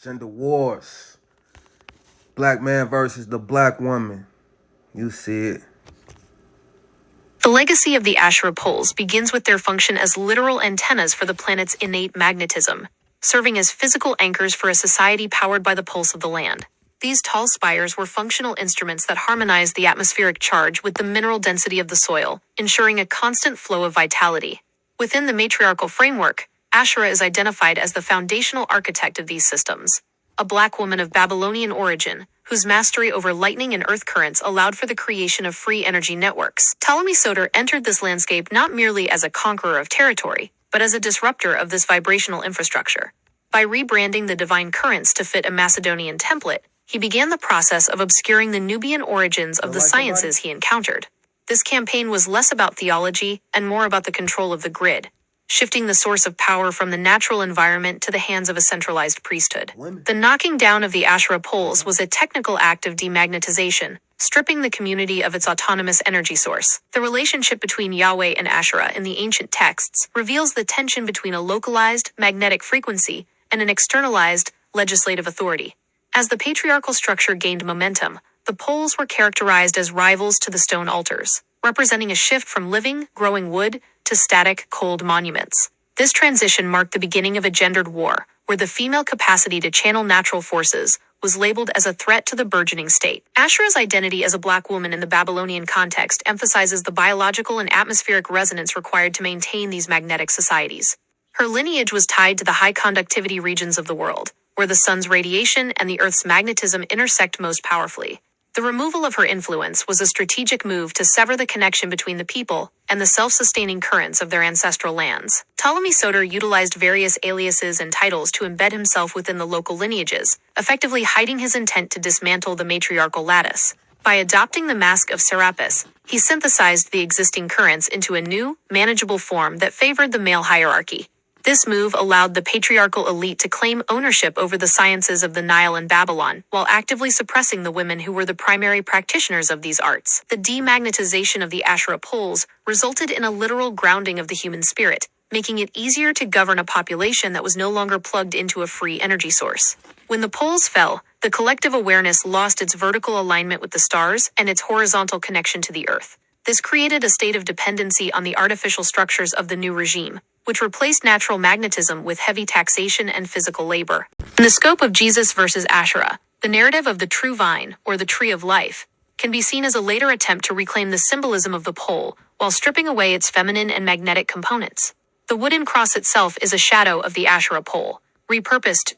Gender wars. Black man versus the black woman. You see it. The legacy of the Asherah poles begins with their function as literal antennas for the planet's innate magnetism, serving as physical anchors for a society powered by the pulse of the land. These tall spires were functional instruments that harmonized the atmospheric charge with the mineral density of the soil, ensuring a constant flow of vitality. Within the matriarchal framework, Asherah is identified as the foundational architect of these systems. A black woman of Babylonian origin, whose mastery over lightning and earth currents allowed for the creation of free energy networks. Ptolemy Soter entered this landscape not merely as a conqueror of territory, but as a disruptor of this vibrational infrastructure. By rebranding the divine currents to fit a Macedonian template, he began the process of obscuring the Nubian origins of the sciences he encountered. This campaign was less about theology and more about the control of the grid, shifting the source of power from the natural environment to the hands of a centralized priesthood. The knocking down of the Asherah poles was a technical act of demagnetization, stripping the community of its autonomous energy source. The relationship between Yahweh and Asherah in the ancient texts reveals the tension between a localized, magnetic frequency and an externalized, legislative authority. As the patriarchal structure gained momentum, the poles were characterized as rivals to the stone altars, representing a shift from living, growing wood to static, cold monuments. This transition marked the beginning of a gendered war, where the female capacity to channel natural forces was labeled as a threat to the burgeoning state. Asherah's identity as a black woman in the Babylonian context emphasizes the biological and atmospheric resonance required to maintain these magnetic societies. Her lineage was tied to the high conductivity regions of the world, where the sun's radiation and the earth's magnetism intersect most powerfully. The removal of her influence was a strategic move to sever the connection between the people and the self-sustaining currents of their ancestral lands. Ptolemy Soter utilized various aliases and titles to embed himself within the local lineages, effectively hiding his intent to dismantle the matriarchal lattice. By adopting the mask of Serapis, he synthesized the existing currents into a new, manageable form that favored the male hierarchy. This move allowed the patriarchal elite to claim ownership over the sciences of the Nile and Babylon, while actively suppressing the women who were the primary practitioners of these arts. The demagnetization of the Asherah poles resulted in a literal grounding of the human spirit, making it easier to govern a population that was no longer plugged into a free energy source. When the poles fell, the collective awareness lost its vertical alignment with the stars and its horizontal connection to the earth. This created a state of dependency on the artificial structures of the new regime, which replaced natural magnetism with heavy taxation and physical labor. In the scope of Jesus versus Asherah, the narrative of the true vine, or the tree of life, can be seen as a later attempt to reclaim the symbolism of the pole while stripping away its feminine and magnetic components. The wooden cross itself is a shadow of the Asherah pole, repurposed